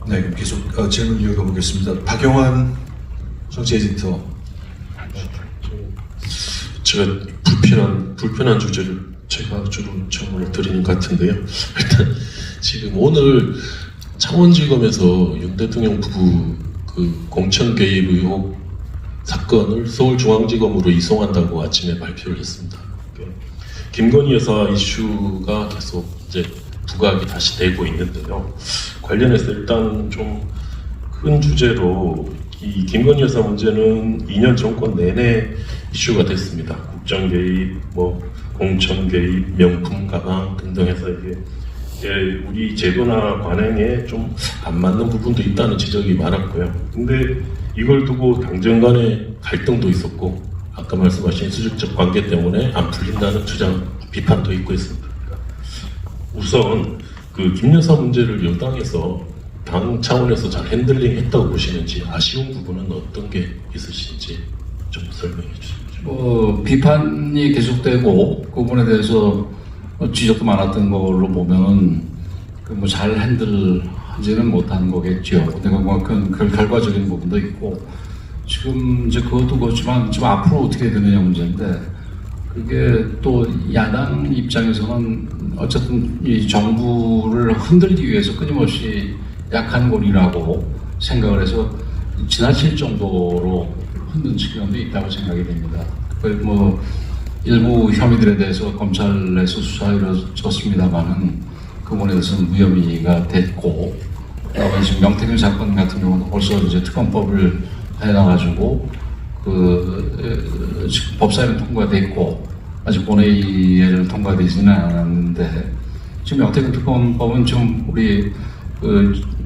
네, 계속 질문 이어가 보겠습니다. 박영환 정치 에디터. 제가 불편한 주제를 제가 주로 질문을 드리는 것 같은데요. 일단 지금 오늘 창원지검에서 윤 대통령 부부 그 공천 개입 의혹 사건을 서울중앙지검으로 이송한다고 아침에 발표를 했습니다. 김건희 여사 이슈가 계속 이제 부각이 다시 되고 있는데요. 관련해서 일단 좀 큰 주제로 이 김건희 여사 문제는 2년 정권 내내 이슈가 됐습니다. 국정 개입, 공천 개입, 명품 가방 등등 해서 이게 우리 제도나 관행에 좀 안 맞는 부분도 있다는 지적이 많았고요. 근데 이걸 두고 당정 간의 갈등도 있었고, 아까 말씀하신 수직적 관계 때문에 안 풀린다는 주장, 비판도 있고 있습니다. 우선 그 김 여사 문제를 여당에서 당 차원에서 잘 핸들링 했다고 보시는지, 아쉬운 부분은 어떤 게 있으신지 좀 설명해 주시죠. 비판이 계속되고 그 부분에 대해서 지적도 많았던 걸로 보면은 잘 핸들하지는 못한 거겠죠. 근데 그 결과적인 부분도 있고, 지금 이제 그것도 그렇지만 지금 앞으로 어떻게 되느냐 문제인데, 그게 또 야당 입장에서는 어쨌든 이 정부를 흔들기 위해서 끊임없이 약한 고리라고 생각을 해서 지나칠 정도로 흔든 측면도 있다고 생각이 됩니다. 일부 혐의들에 대해서 검찰에서 수사가 이루어졌습니다만은 그 부분에 대해서는 무혐의가 됐고, 그다음에 지금 명태균 사건 같은 경우는 벌써 이제 특검법을 해놔가지고 지금 법사위는 통과됐고 아직 본회의를 통과되지는 않았는데, 지금 명태균 특검법은 지금 우리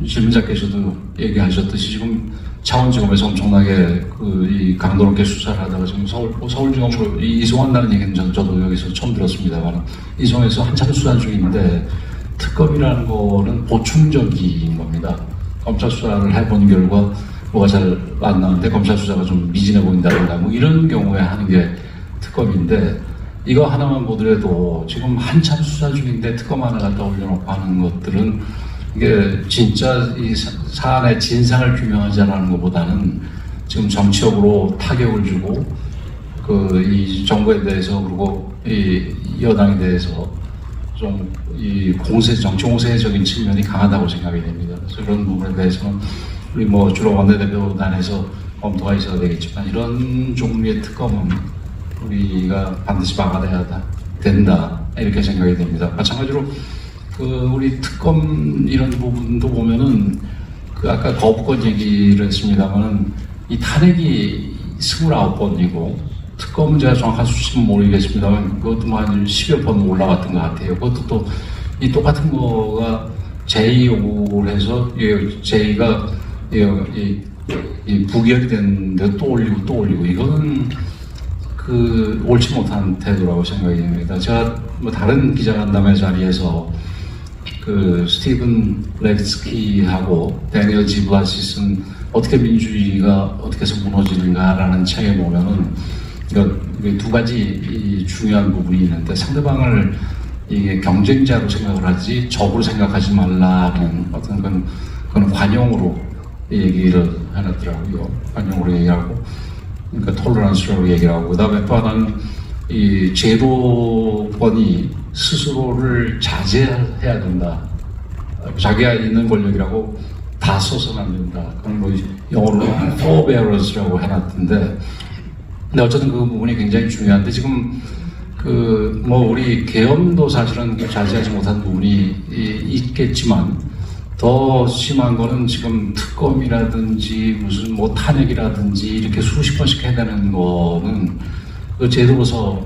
질문자께서도 얘기하셨듯이 지금 창원지검에서 엄청나게 이 강도 높게 수사를 하다가 지금 서울지검으로 이송한다는 얘기는 저도 여기서 처음 들었습니다만, 이송해서 한참 수사 중인데, 특검이라는 거는 보충적인 겁니다. 검찰 수사를 해본 결과 뭐가 잘 안 나오는데 검찰 수사가 좀 미진해 보인다든가 이런 경우에 하는 게 특검인데, 이거 하나만 보더라도 지금 한참 수사 중인데 특검 하나 갖다 올려놓고 하는 것들은 이게 진짜 이 사안의 진상을 규명하지 않는 것보다는 지금 정치적으로 타격을 주고 이 정부에 대해서, 그리고 이 여당에 대해서 좀 이 정치 공세적인 측면이 강하다고 생각이 됩니다. 그래서 이런 부분에 대해서는 우리 주로 원내대표단에서 검토가 있어야 되겠지만, 이런 종류의 특검은 우리가 반드시 막아내야 된다, 이렇게 생각이 됩니다. 마찬가지로 우리 특검 이런 부분도 보면은 아까 거부권 얘기를 했습니다만은 이 탄핵이 29번이고 특검은 제가 정확한 수치는 모르겠습니다만 그것도 한 10여 번 올라갔던 것 같아요. 그것도 또 이 똑같은 거가 제2 요구를 해서 제2가 부결이 됐는데 또 올리고 이거는 옳지 못한 태도라고 생각이 됩니다. 제가 다른 기자간담회 자리에서 스티븐 레츠키하고 데니얼 지블라시스는 어떻게 민주주의가 어떻게 해서 무너지는가라는 책에 보면은 두 가지 중요한 부분이 있는데, 상대방을 이게 경쟁자로 생각을 하지 적으로 생각하지 말라는 어떤 그런 관용으로 얘기를 해놨더라고요. 관용으로 얘기하고, 그러니까 톨러런스로 얘기를 하고, 그다음에 또 하나는 이 제도권이 스스로를 자제해야 된다. 자기가 있는 권력이라고 다 써서는 안 된다. 그런 영어로 forebears라고 해놨던데, 근데 어쨌든 그 부분이 굉장히 중요한데, 지금 우리 계엄도 사실은 자제하지 못한 부분이 있겠지만, 더 심한 거는 지금 특검이라든지 무슨 탄핵이라든지 이렇게 수십 번씩 해내는 거는 제도로서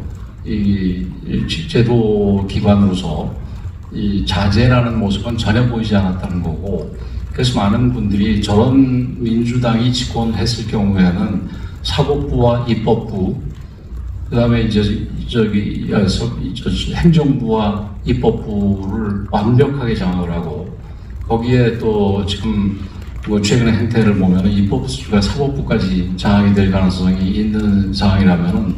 제도 기관으로서 이 자제라는 모습은 전혀 보이지 않았다는 거고, 그래서 많은 분들이 저런 민주당이 집권했을 경우에는 사법부와 입법부, 그 다음에 행정부와 입법부를 완벽하게 장악을 하고, 거기에 또 지금 최근의 행태를 보면 입법부가 사법부까지 장악이 될 가능성이 있는 상황이라면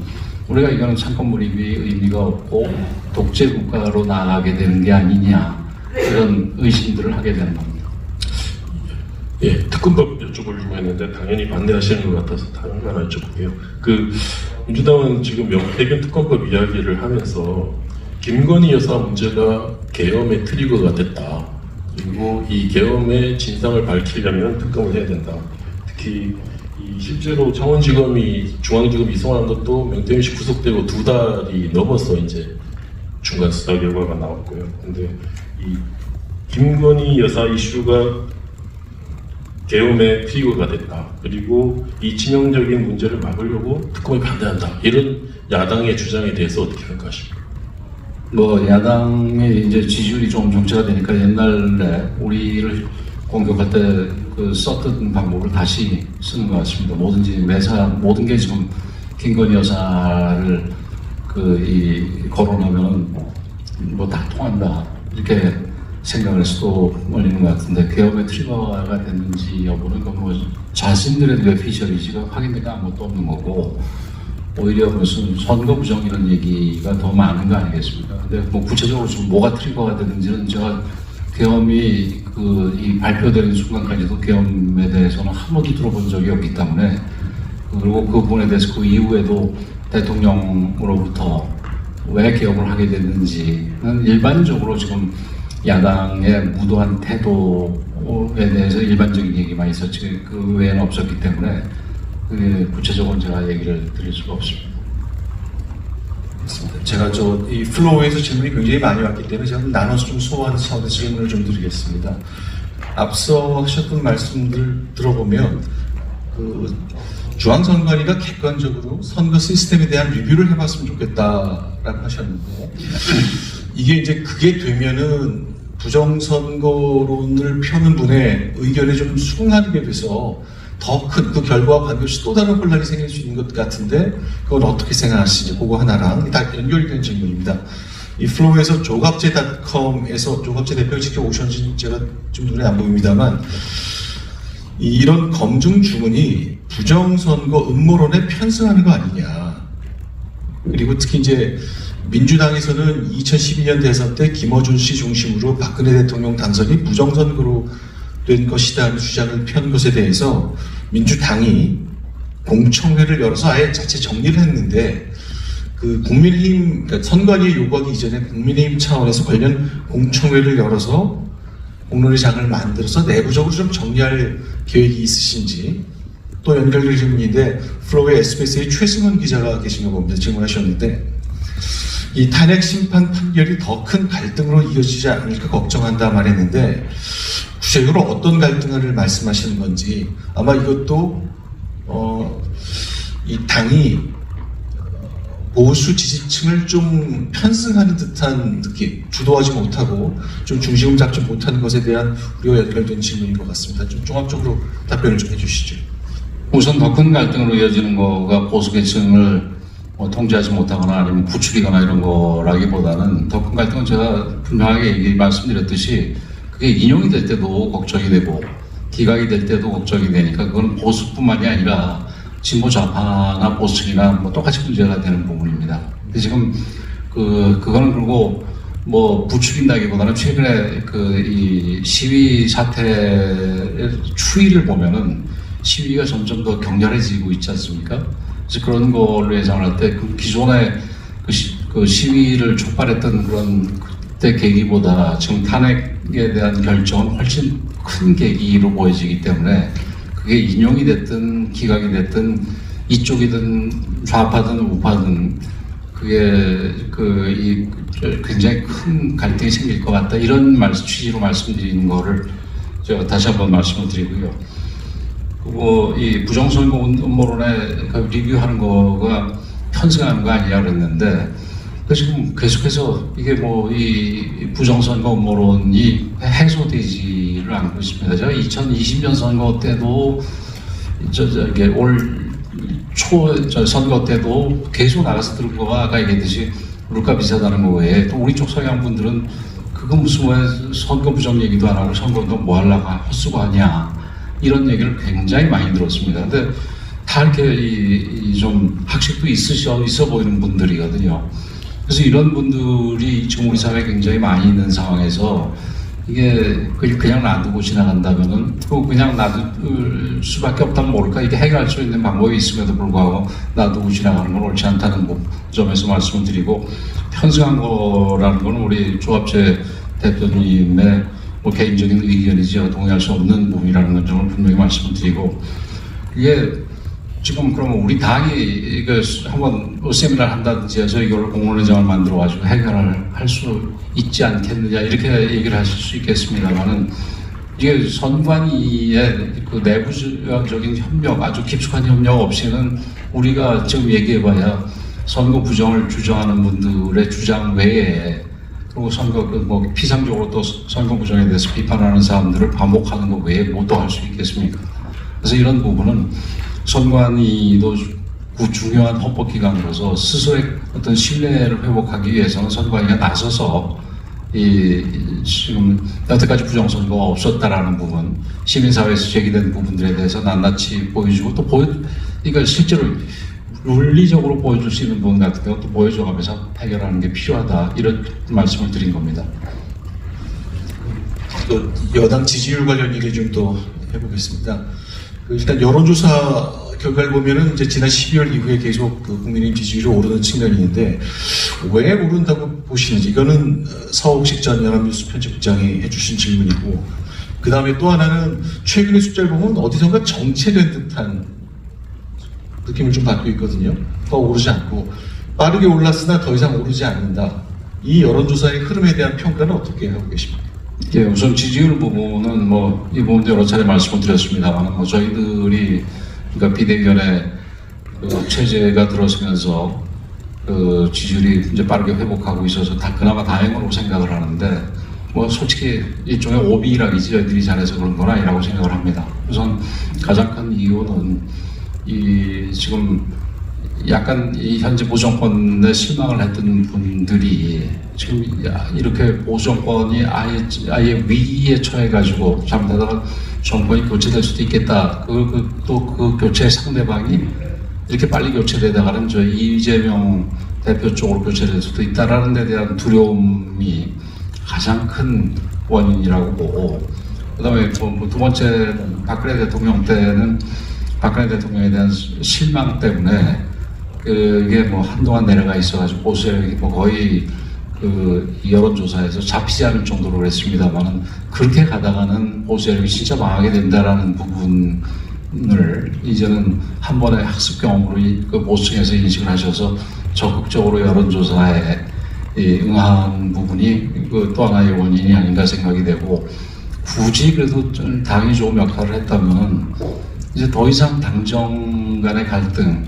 우리가 이거는 상권 몰입이 의미가 없고 독재 국가로 나아가게 되는 게 아니냐, 이런 의심들을 하게 되는 겁니다. 예, 특검법 여쭤보려고 했는데 당연히 반대하시는 것 같아서 다른 거 하나 여쭤볼게요. 민주당은 지금 명태균 특검법 이야기를 하면서 김건희 여사 문제가 계엄의 트리거가 됐다. 그리고 이 계엄의 진상을 밝히려면 특검을 해야 된다. 특히 실제로 창원지검이 중앙지검 이송한 것도 명태균 씨 구속되고 2달이 넘어서 이제 중간 수사 결과가 나왔고요. 근데 이 김건희 여사 이슈가 계엄의 트리거가 됐다. 그리고 이 치명적인 문제를 막으려고 특검에 반대한다. 이런 야당의 주장에 대해서 어떻게 평가하십니까? 뭐 야당의 이제 지지율이 좀 정체가 되니까 옛날에 우리를 공격할 때 썼던 방법을 다시 쓰는 것 같습니다. 뭐든지 모든 게 지금 김건희 여사를 거론하면 뭐 다 통한다 이렇게 생각을 해서 올리는 것 같은데 계엄의 트리거가 됐는지 여부는 뭐 자신들의 뇌피셜이지가 확인된 게 아무것도 없는 거고 오히려 무슨 선거 부정 이런 얘기가 더 많은 거 아니겠습니까? 근데 뭐 구체적으로 지금 뭐가 트리거가 되는지는 제가 계엄이 이 발표되는 순간까지도 계엄에 대해서는 한 번도 들어본 적이 없기 때문에 그리고 그 부분에 대해서 그 이후에도 대통령으로부터 왜 계엄을 하게 됐는지는 일반적으로 지금 야당의 무도한 태도에 대해서 일반적인 얘기만 있었지 그 외에는 없었기 때문에 구체적으로 제가 얘기를 드릴 수가 없습니다. 맞습니다. 제가 이 플로우에서 질문이 굉장히 많이 왔기 때문에 제가 나눠서 좀 소화하는 차원에서 질문을 좀 드리겠습니다. 앞서 하셨던 말씀들 들어보면 중앙선관위가 객관적으로 선거 시스템에 대한 리뷰를 해봤으면 좋겠다라고 하셨는데 이게 이제 그게 되면은 부정선거론을 펴는 분의 의견에 좀 수긍하게 돼서 더 큰 그 결과와 관계없이 또 다른 혼란이 생길 수 있는 것 같은데 그건 어떻게 생각하시는지 그거 하나랑 다 연결된 질문입니다. 이 플로우에서 조갑제닷컴에서 조갑제 대표를 지켜오셨는지 제가 좀 눈에 안 보입니다만 이런 검증 주문이 부정선거 음모론에 편승하는 거 아니냐. 그리고 특히 이제 민주당에서는 2012년 대선 때 김어준 씨 중심으로 박근혜 대통령 당선이 부정선거로 된 것이다는 주장을 편 것에 대해서 민주당이 공청회를 열어서 아예 자체 정리를 했는데 국민의힘, 그러니까 선관위에 요구하기 이전에 국민의힘 차원에서 관련 공청회를 열어서 공론의 장을 만들어서 내부적으로 좀 정리할 계획이 있으신지 또 연결될 질문인데 플로우의 SBS의 최승원 기자가 계신 거 봅니다. 질문하셨는데 이 탄핵 심판 판결이 더 큰 갈등으로 이어지지 않을까 걱정한다 말했는데 구체적으로 어떤 갈등을 말씀하시는 건지 아마 이것도 이 당이 보수 지지층을 좀 편승하는 듯한 느낌, 주도하지 못하고 좀 중심을 잡지 못하는 것에 대한 우려가 연결된 질문인 것 같습니다. 좀 종합적으로 답변을 좀 해주시죠. 우선 더 큰 갈등으로 이어지는 거가 보수 계층을 통제하지 못하거나 아니면 부추기거나 이런 거라기보다는 더 큰 갈등은 제가 분명하게 말씀드렸듯이 그게 인용이 될 때도 걱정이 되고 기각이 될 때도 걱정이 되니까 그건 보수뿐만이 아니라 진보 좌파나 보수층이나 뭐 똑같이 문제가 되는 부분입니다. 근데 지금 그거는 그리고 뭐 부추긴다기보다는 최근에 이 시위 사태의 추이를 보면은 시위가 점점 더 격렬해지고 있지 않습니까? 그래서 그런 걸로 예상을 할 때 기존의 그 시위를 촉발했던 그런 그때 계기보다 지금 탄핵에 대한 결정은 훨씬 큰 계기로 보여지기 때문에 그게 인용이 됐든 기각이 됐든 이쪽이든 좌파든 우파든 그게 굉장히 큰 갈등이 생길 것 같다 이런 취지로 말씀드리는 거를 제가 다시 한번 말씀을 드리고요. 그리고 이 부정선거 음모론에 리뷰하는 거가 편승하는 거 아니냐 그랬는데 지금 계속해서 이게 이 부정선거 음모론이 해소되지를 않고 있습니다. 제가 2020년 선거 때도 올 초 선거 때도 계속 나가서 들은 거가 아까 얘기했듯이 물가 비싸다는 거 외에 또 우리 쪽 서양 분들은 그거 무슨 왜 선거 부정 얘기도 안 하고 선거운동 뭐 하려고 헛수고 하냐 이런 얘기를 굉장히 많이 들었습니다. 근데 다 이렇게 좀 학식도 있어 보이는 분들이거든요. 그래서 이런 분들이 지금 우리 사회에 굉장히 많이 있는 상황에서 이게 그냥 놔두고 지나간다면은 또 그냥 놔둘 수밖에 없다면 모를까 이게 해결할 수 있는 방법이 있음에도 불구하고 놔두고 지나가는 건 옳지 않다는 점에서 말씀을 드리고, 편승한 거라는 건 우리 조합재 대표님의 뭐 개인적인 의견이지 동의할 수 없는 부분이라는 점을 분명히 말씀을 드리고, 이게 지금 그러면 우리 당이 이거 한번 세미나를 한다든지 해서 이걸 공론회장을 만들어가지고 해결을 할 수 있지 않겠느냐 이렇게 얘기를 하실 수 있겠습니다만은, 이게 선관위의 그 내부적인 협력, 아주 깊숙한 협력 없이는 우리가 지금 얘기해봐야 선거 부정을 주장하는 분들의 주장 외에, 그리고 선거 뭐 피상적으로 또 선거 부정에 대해서 비판하는 사람들을 반복하는 것 외에 뭐 또 할 수 있겠습니까? 그래서 이런 부분은 선관위도 중요한 헌법기관으로서 스스로의 어떤 신뢰를 회복하기 위해서는 선관위가 나서서 지금 여태까지 부정선거가 없었다라는 부분, 시민사회에서 제기된 부분들에 대해서 낱낱이 보여주고 또 이걸 실제로 물리적으로 보여줄 수 있는 부분 같은 경우 또 보여줘가면서 해결하는 게 필요하다, 이런 말씀을 드린 겁니다. 또 여당 지지율 관련 얘기 좀 또 해보겠습니다. 일단 여론조사 결과를 보면은 이제 지난 12월 이후에 계속 그 국민의힘 지지율이 오르는 측면이 있는데, 왜 오른다고 보시는지, 이거는 서옥식 전 연합뉴스 편집국장이 해주신 질문이고, 그 다음에 또 하나는 최근의 숫자를 보면 어디선가 정체된 듯한 느낌을 좀 받고 있거든요. 더 오르지 않고 빠르게 올랐으나 더 이상 오르지 않는다. 이 여론조사의 흐름에 대한 평가는 어떻게 하고 계십니까? 예, 우선 지지율 부분은 뭐 이 부분도 여러 차례 말씀을 드렸습니다만, 뭐 저희들이 그러니까 비대위원회 그 체제가 들어서면서 그 지지율이 이제 빠르게 회복하고 있어서 그나마 다행으로 생각을 하는데, 뭐 솔직히 일종의 오비락이지 저희들이 잘해서 그런 건 아니라고 생각을 합니다. 우선 가장 큰 이유는 지금 약간 이 현재 보정권에 실망을 했던 분들이 지금 이렇게 보정권이 아예 위기에 처해가지고 잘못하다가 정권이 교체될 수도 있겠다. 또 그 교체 상대방이 이렇게 빨리 교체되다가는 저 이재명 대표 쪽으로 교체될 수도 있다라는 데 대한 두려움이 가장 큰 원인이라고 보고, 그다음에 두 번째 박근혜 대통령 때는 박근혜 대통령에 대한 실망 때문에 그게 뭐 한동안 내려가 있어가지고 보수 세력이 뭐 거의 그 여론조사에서 잡히지 않을 정도로 그랬습니다만은, 그렇게 가다가는 보수 세력이 진짜 망하게 된다라는 부분을 이제는 한 번의 학습 경험으로 그 보수층에서 인식을 하셔서 적극적으로 여론조사에 응한 부분이 그 또 하나의 원인이 아닌가 생각이 되고, 굳이 그래도 좀 당이 좋은 역할을 했다면 이제 더 이상 당정 간의 갈등,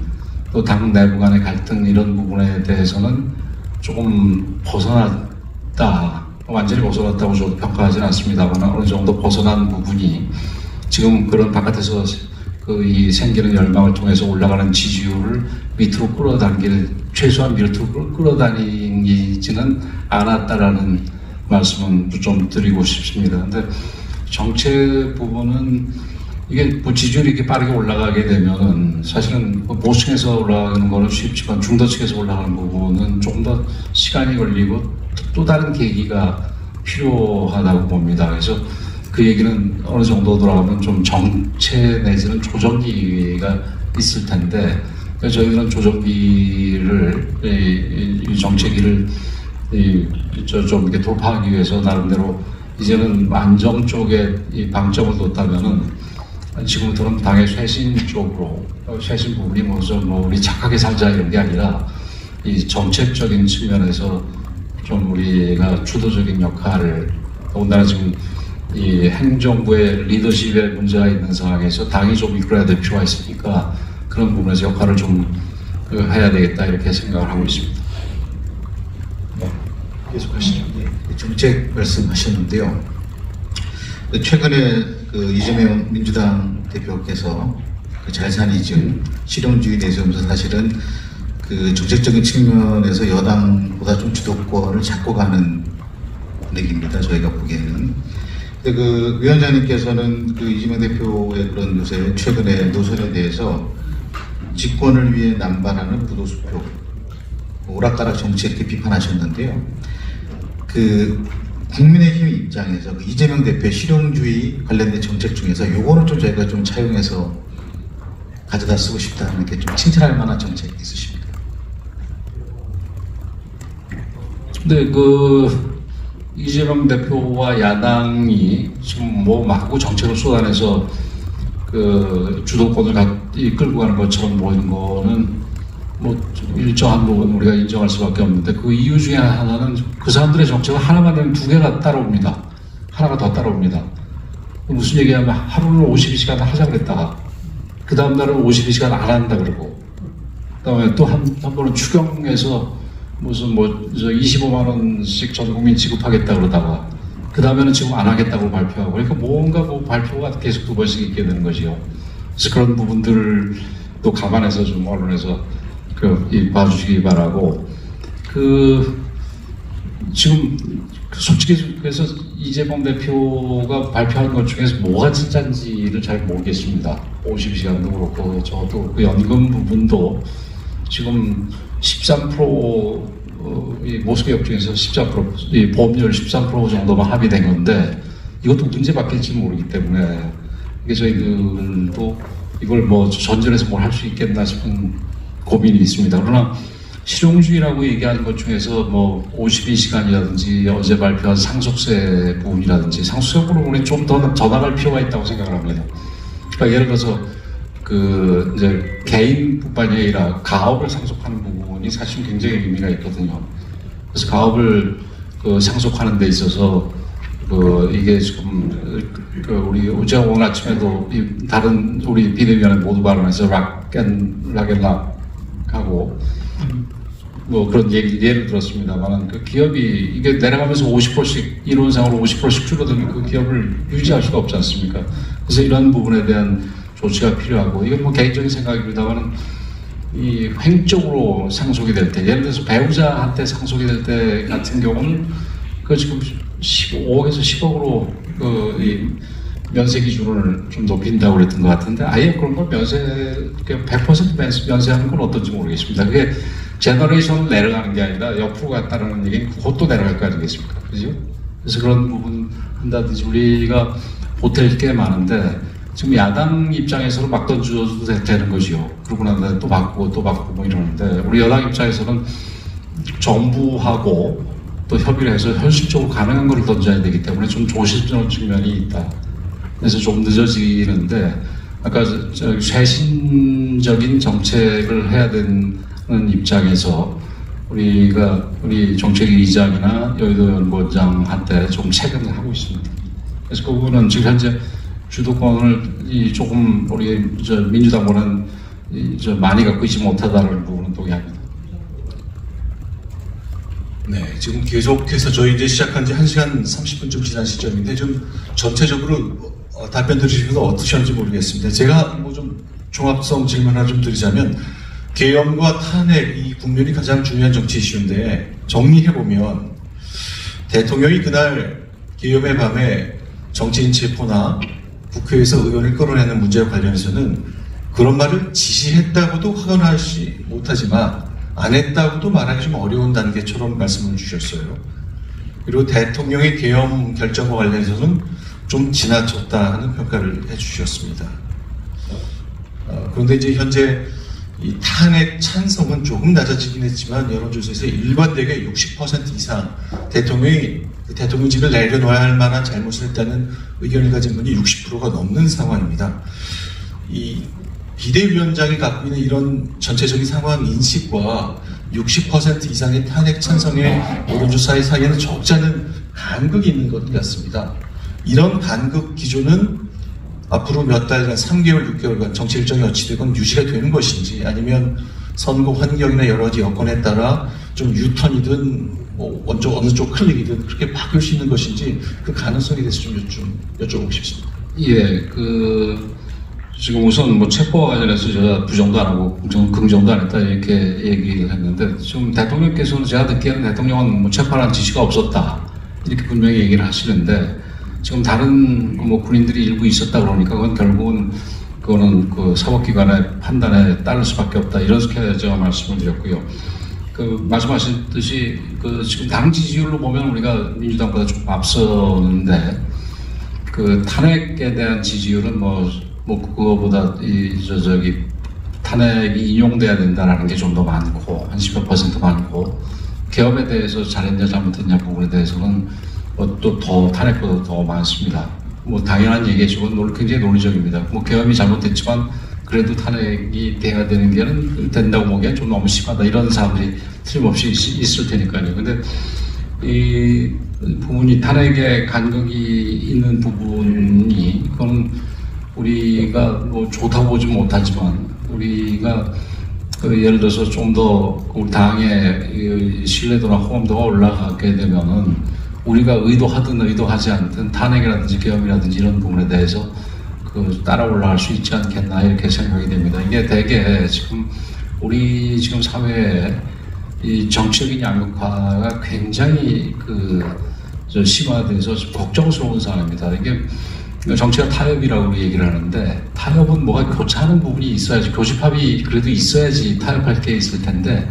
또 당 내부 간의 갈등, 이런 부분에 대해서는 조금 벗어났다, 완전히 벗어났다고 저도 평가하지는 않습니다만 어느 정도 벗어난 부분이 지금 그런 바깥에서 이 생기는 열망을 통해서 올라가는 지지율을 밑으로 끌어당길, 최소한 밑으로 끌어당기지는 않았다라는 말씀은 좀 드리고 싶습니다. 근데 정책 부분은 이게 뭐 지지율이 이렇게 빠르게 올라가게 되면은 사실은 보수층에서 올라가는 거는 쉽지만 중도층에서 올라가는 부분은 조금 더 시간이 걸리고 또 다른 계기가 필요하다고 봅니다. 그래서 그 얘기는 어느 정도 돌아가면 좀 정체 내지는 조정기가 있을 텐데, 그래서 저희는 조정기를, 이 정체기를 좀 이렇게 돌파하기 위해서 나름대로 이제는 안정 쪽에 이 방점을 뒀다면은, 지금부터는 당의 쇄신 쪽으로, 쇄신 부분이 뭐 우리 착하게 살자 이런 게 아니라 이 정책적인 측면에서 좀 우리가 주도적인 역할을, 더군다나 지금 이 행정부의 리더십에 문제가 있는 상황에서 당이 좀 이끌어야 될 필요가 있으니까 그런 부분에서 역할을 좀 해야 되겠다, 이렇게 생각을 하고 있습니다. 네, 계속하시죠. 정책 말씀하셨는데요. 최근에 그 이재명 민주당 대표께서 그 잘산이즘 실용주의 내세우면서 사실은 그 정책적인 측면에서 여당보다 좀 주도권을 잡고 가는 분위기입니다. 저희가 보기에는. 근데 그 위원장님께서는 그 이재명 대표의 그런 요새 최근에 노선에 대해서 집권을 위해 남발하는 부도수표, 오락가락 정치, 이렇게 비판하셨는데요. 그 국민의힘 입장에서 그 이재명 대표의 실용주의 관련된 정책 중에서 요거는 좀 저희가 좀 차용해서 가져다 쓰고 싶다는 게 좀 칭찬할 만한 정책 있으십니까? 근데 그 이재명 대표와 야당이 지금 뭐 마구 정책을 쏟아내서 그 주도권을 끌고 가는 것처럼 보이는 거는 뭐 일정한 부분 우리가 인정할 수밖에 없는데, 그 이유 중에 하나는 그 사람들의 정책은 하나만 되면 두 개가 따라옵니다. 하나가 더 따라옵니다. 무슨 얘기하면 하루를 52시간 하자 그랬다가 그 다음 날은 52시간 안 한다 그러고, 그다음에 또 한 번은 추경해서 무슨 저 25만 원씩 전 국민 지급하겠다 그러다가 그 다음에는 지금 안 하겠다고 발표하고, 그러니까 뭔가 뭐 발표가 계속 두 번씩 있게 되는 거지요. 그래서 그런 부분들도 감안해서 좀 언론에서 봐주시기 바라고, 지금 솔직히 그래서 이재명 대표가 발표한 것 중에서 뭐가 진짜인지를 잘 모르겠습니다. 52시간도 그렇고 저도 그 연금 부분도 지금 13% 이 모스크역 중에서 13% 이 보험료를 13% 정도만 합의된 건데, 이것도 문제 바뀔지 모르기 때문에 이게 저희들도 이걸 뭐 전전해서 뭘 할 수 있겠나 싶은 고민이 있습니다. 그러나 실용주의라고 얘기하는 것 중에서 뭐 52시간이라든지 어제 발표한 상속세 부분이라든지, 상속세 부분이 좀 더 나갈 필요가 있다고 생각을 합니다. 그러니까 예를 들어서 이제 개인뿐만이 아니라 가업을 상속하는 부분이 사실 굉장히 의미가 있거든요. 그래서 가업을 상속하는 데 있어서 이게 지금 제가 오늘 아침에도 다른 우리 비대위원회 모두 발언해서 락앤락 하고 뭐 그런 예를 들었습니다만, 그 기업이 이게 내려가면서 50%씩 이론상으로 50%씩 줄어들면 그 기업을 유지할 수가 없지 않습니까? 그래서 이런 부분에 대한 조치가 필요하고, 이건 뭐 개인적인 생각입니다만, 이 횡적으로 상속이 될 때, 예를 들어서 배우자한테 상속이 될 때 같은 경우는 지금 5억에서 10억으로 이 면세 기준을 좀 높인다고 그랬던 것 같은데, 아예 그런 걸 100% 면세하는 건 어떤지 모르겠습니다. 그게 제너레이션을 내려가는 게 아니라 옆으로 갔다는 얘기는 그것도 내려갈 거 아니겠습니까? 그죠? 그래서 그런 부분 한다든지 우리가 보탤 게 많은데, 지금 야당 입장에서는 막 던져도 되는 거지요. 그러고 난 다음에 또 바꾸고 뭐 이러는데, 우리 여당 입장에서는 정부하고 또 협의를 해서 현실적으로 가능한 걸 던져야 되기 때문에 좀 조심스러운 측면이 있다. 그래서 좀 늦어지는데, 아까 쇄신적인 정책을 해야 되는 입장에서 우리 정책위의장이나 여의도 연구원장한테 좀 체감을 하고 있습니다. 그래서 그 부분은 지금 현재 주도권을 조금 우리 민주당보다는 많이 갖고 있지 못하다는 부분은 동의합니다. 네, 지금 계속해서 저희 이제 시작한 지 1시간 30분쯤 지난 시점인데, 좀 전체적으로 답변 들으시면서 어떠셨는지 모르겠습니다. 제가 뭐 좀 종합성 질문 하나 좀 드리자면, 계엄과 탄핵, 이 국면이 가장 중요한 정치 이슈인데, 정리해보면 대통령이 그날 계엄의 밤에 정치인 체포나 국회에서 의원을 끌어내는 문제와 관련해서는 그런 말을 지시했다고도 확언하지 못하지만 안 했다고도 말하기 좀 어려운 단계처럼 말씀을 주셨어요. 그리고 대통령의 계엄 결정과 관련해서는 좀 지나쳤다 하는 평가를 해주셨습니다. 그런데 이제 현재 이 탄핵 찬성은 조금 낮아지긴 했지만, 여론조사에서 일관되게 60% 이상 대통령직을 내려놓아야 할 만한 잘못을 했다는 의견을 가진 분이 60%가 넘는 상황입니다. 이 비대위원장이 갖고 있는 이런 전체적인 상황 인식과 60% 이상의 탄핵 찬성의 여론조사의 사이에는 적지 않은 간극이 있는 것 같습니다. 이런 간극 기조는 앞으로 몇 달간, 3개월, 6개월간 정치 일정이 어찌되건 유지가 되는 것인지, 아니면 선거 환경이나 여러 가지 여건에 따라 좀 유턴이든 뭐 어느 쪽 클릭이든 그렇게 바뀔 수 있는 것인지, 그 가능성에 대해서 좀 여쭤보고 싶습니다. 예, 지금 우선 뭐 체포와 관련해서 제가 부정도 안 하고 긍정도 안 했다 이렇게 얘기를 했는데, 지금 대통령께서는 제가 듣기에는 대통령은 뭐 체포하라는 지시가 없었다 이렇게 분명히 얘기를 하시는데, 지금 다른 뭐 군인들이 일부 있었다 그러니까 그거는 그 사법기관의 판단에 따를 수밖에 없다, 이렇게 제가 말씀을 드렸고요. 그 말씀하셨듯이 그 지금 당 지지율로 보면 우리가 민주당보다 조금 앞서는데 그 탄핵에 대한 지지율은 뭐 그거보다 저기 탄핵이 인용돼야 된다라는 게 좀 더 많고 한 10몇 % 많고 계엄에 대해서 잘했냐 잘못했냐 부분에 대해서는 뭐 또 더 탄핵보다 더 많습니다. 뭐 당연한 얘기지만 굉장히 논리적입니다. 뭐 계엄이 잘못됐지만 그래도 탄핵이 돼야 되는 게는 된다고 보기엔 좀 너무 심하다 이런 사람들이 틀림없이 있을 테니까요. 근데 이 부분이 탄핵에 간극이 있는 부분이 그건 우리가 뭐 좋다고 보지 못하지만 우리가 그 예를 들어서 좀 더 우리 당의 신뢰도나 호감도가 올라가게 되면은 우리가 의도하든 의도하지 않든 탄핵이라든지 계엄이라든지 이런 부분에 대해서 그 따라 올라갈 수 있지 않겠나 이렇게 생각이 됩니다. 이게 되게 지금 우리 지금 사회에 이 정치적인 양극화가 굉장히 심화돼서 걱정스러운 상황입니다. 이게 정치가 타협이라고 우리 얘기를 하는데 타협은 뭐가 교차하는 부분이 있어야지 교집합이 그래도 있어야지 타협할 게 있을 텐데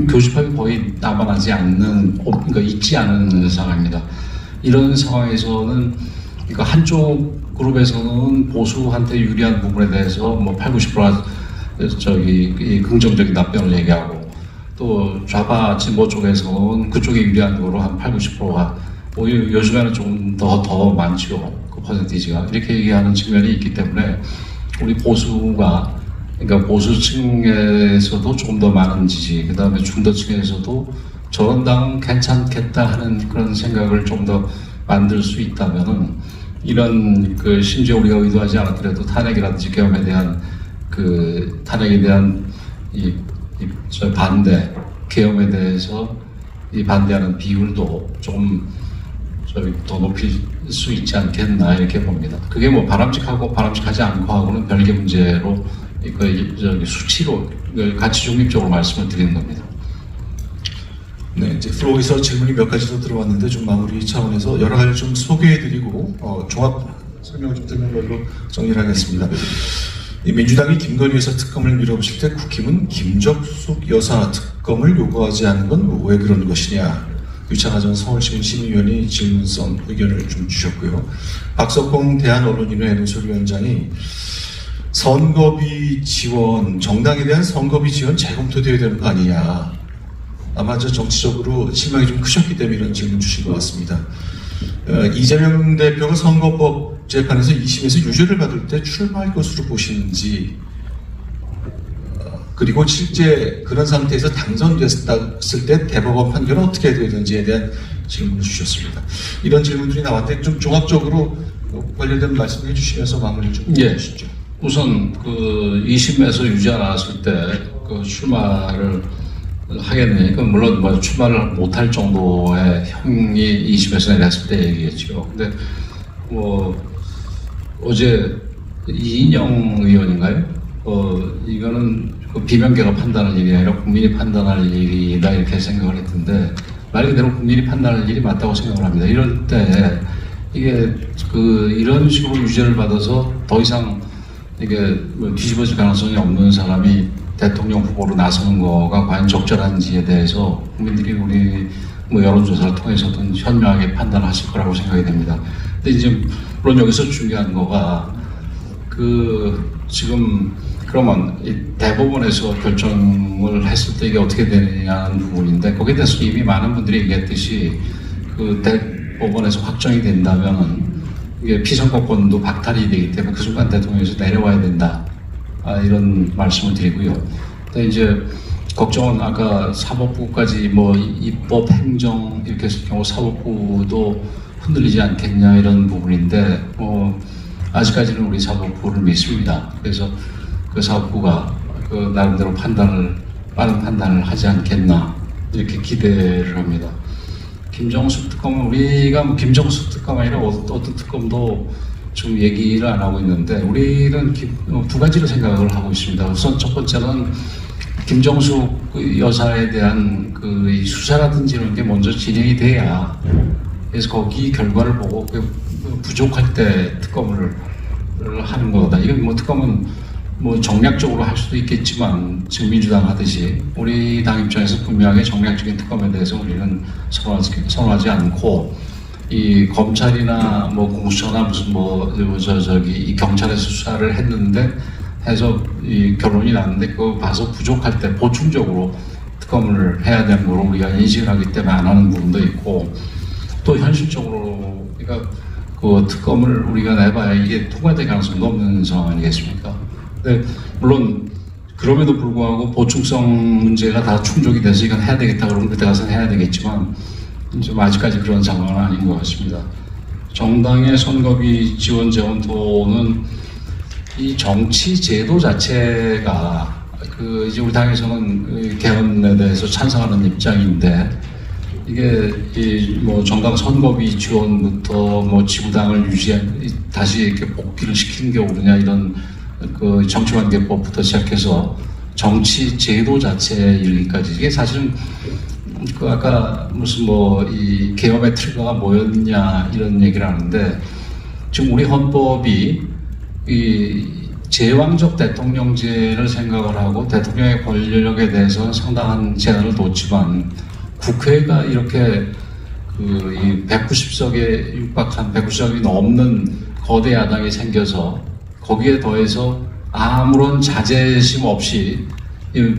교집합이 거의 남아나지 않는 그러니까 있지 않은 상황입니다. 이런 상황에서는 그러니까 한쪽 그룹에서는 보수한테 유리한 부분에 대해서 뭐 80, 90% 저기 긍정적인 답변을 얘기하고 또 좌파 진보 쪽에서는 그쪽에 유리한 거로 한 80, 90%가 요즘에는 조금 더 많죠. 그 퍼센티지가 이렇게 얘기하는 측면이 있기 때문에 우리 보수가 그러니까 보수층에서도 조금 더 많은 지지, 그 다음에 중도층에서도 저런 당 괜찮겠다 하는 그런 생각을 좀 더 만들 수 있다면은 이런 그 심지어 우리가 의도하지 않았더라도 탄핵이라든지 계엄에 대한 그 탄핵에 대한 저 반대, 계엄에 대해서 이 반대하는 비율도 조금 더 높일 수 있지 않겠나 이렇게 봅니다. 그게 뭐 바람직하고 바람직하지 않고 하고는 별개 문제로 수치로 가치 중립적으로 말씀을 드리는 겁니다. 네, 이제 플로우에서 질문이 몇 가지 더 들어왔는데 좀 마무리 차원에서 여러 가지 좀 소개해드리고 종합 설명을 좀 드리는 걸로 정리를 하겠습니다. 이 민주당이 김건희 여사 특검을 밀어붙일 때 국힘은 김적숙 여사 특검을 요구하지 않는 건 왜 그런 것이냐. 유창하 전 서울시민 시민위원이 질문성 의견을 좀 주셨고요. 박석봉 대한언론인회 논설위원장이 선거비 지원, 정당에 대한 선거비 지원 재검토되어야 되는 거 아니냐. 아마 저 정치적으로 실망이 좀 크셨기 때문에 이런 질문 주신 것 같습니다. 이재명 대표가 선거법 재판에서 2심에서 유죄를 받을 때 출마할 것으로 보시는지, 그리고 실제 그런 상태에서 당선됐을 때 대법원 판결은 어떻게 돼야 되는지에 대한 질문을 주셨습니다. 이런 질문들이 나왔는데 좀 종합적으로 관련된 말씀을 해주시면서 마무리 좀 해주시죠. 우선 그 2심에서 유죄가 나왔을 때 그 출마를 하겠느냐, 물론 뭐 출마를 못할 정도의 형이 2심에서 내렸을 때 얘기했죠. 근데 뭐 어제 이인영 의원인가요? 이거는 그 비명계가 판단할 일이 아니라 국민이 판단할 일이다 이렇게 생각을 했던데 말 그대로 국민이 판단할 일이 맞다고 생각을 합니다. 이럴 때 이게 이런 식으로 유죄를 받아서 더 이상 이게 뭐 뒤집어질 가능성이 없는 사람이 대통령 후보로 나서는 거가 과연 적절한지에 대해서 국민들이 우리 뭐 여론조사를 통해서든 현명하게 판단하실 거라고 생각이 됩니다. 근데 이제 물론 여기서 중요한 거가 지금 그러면 이 대법원에서 결정을 했을 때 이게 어떻게 되느냐는 부분인데 거기에 대해서 이미 많은 분들이 얘기했듯이 그 대법원에서 확정이 된다면은 이게 피선거권도 박탈이 되기 때문에 그 순간 대통령에서 내려와야 된다. 이런 말씀을 드리고요. 근데 이제 걱정은 아까 사법부까지 뭐 입법, 행정 이렇게 했을 경우 사법부도 흔들리지 않겠냐 이런 부분인데 아직까지는 우리 사법부를 믿습니다. 그래서 그 사법부가 그 나름대로 빠른 판단을 하지 않겠나 이렇게 기대를 합니다. 김정숙 특검은 우리가 뭐 김정숙 특검 아니라 어떤 특검도 지금 얘기를 안 하고 있는데 우리는 두 가지로 생각을 하고 있습니다. 우선 첫 번째는 김정숙 여사에 대한 이 수사라든지 이런 게 먼저 진행이 돼야 그래서 거기 결과를 보고 부족할 때 특검을 하는 거다. 이건 뭐 특검은 뭐 정략적으로 할 수도 있겠지만 지금 민주당 하듯이 우리 당 입장에서 분명하게 정략적인 특검에 대해서 우리는 선호하지 않고 이 검찰이나 뭐 공수처나 무슨 이 경찰에서 수사를 했는데 해서 이 결론이 났는데 그거 봐서 부족할 때 보충적으로 특검을 해야 되는 걸 우리가 인식을 하기 때문에 안 하는 부분도 있고 또 현실적으로 그러니까 그 특검을 우리가 내봐야 이게 통과될 가능성이 높은 상황 아니겠습니까? 근데 물론 그럼에도 불구하고 보충성 문제가 다 충족이 돼서 이건 해야 되겠다 그러면 그때 가서 해야 되겠지만 좀 아직까지 그런 상황은 아닌 것 같습니다. 정당의 선거비 지원 재원토는 이 정치 제도 자체가 그 이제 우리 당에서는 개헌에 대해서 찬성하는 입장인데 이게 이 뭐 정당 선거비 지원부터 뭐 지구당을 다시 이렇게 복귀를 시키는 게 옳으냐 이런 그 정치관계법부터 시작해서 정치 제도 자체의 일기까지 이게 사실은 그 아까 무슨 뭐 이 개헌의 트리거가 뭐였냐 이런 얘기를 하는데 지금 우리 헌법이 이 제왕적 대통령제를 생각을 하고 대통령의 권력에 대해서 상당한 제한을 뒀지만 국회가 이렇게 그 이 190석에 육박한 190석이 넘는 거대 야당이 생겨서 거기에 더해서 아무런 자제심 없이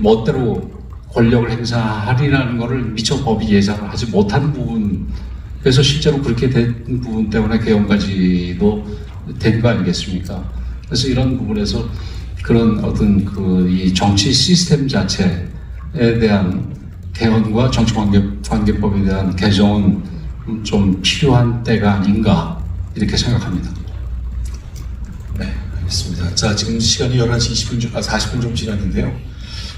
멋대로 권력을 행사하리라는 것을 미처 법이 예상을 하지 못한 부분 그래서 실제로 그렇게 된 부분 때문에 개헌까지도 된 거 아니겠습니까? 그래서 이런 부분에서 그런 어떤 그 이 정치 시스템 자체에 대한 개헌과 정치관계법에 대한 개정은 좀 필요한 때가 아닌가 이렇게 생각합니다. 네, 알겠습니다. 자, 지금 시간이 11시 40분 좀 지났는데요.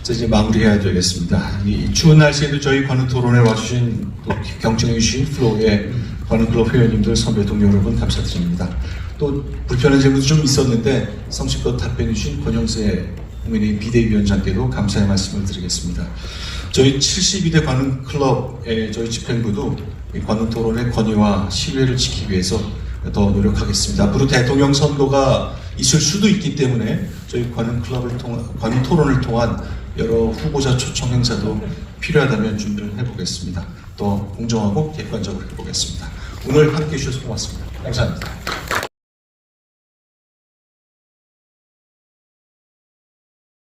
자, 이제 마무리해야 되겠습니다. 이 추운 날씨에도 저희 관훈 토론에 와주신 또 경청해 주신 플로우의 관훈 클럽 회원님들, 선배 동료 여러분 감사드립니다. 또 불편한 질문도 좀 있었는데 성실껏 답변해 주신 권영세 국민의힘 비대위원장께도 감사의 말씀을 드리겠습니다. 저희 72대 관훈 클럽의 저희 집행부도 이 관훈 토론의 권위와 신뢰를 지키기 위해서 더 노력하겠습니다. 앞으로 대통령 선거가 있을 수도 있기 때문에 저희 관훈 토론을 통한 여러 후보자 초청 행사도 필요하다면 준비를 해보겠습니다. 더 공정하고 객관적으로 해보겠습니다. 오늘 함께 해주셔서 고맙습니다. 감사합니다.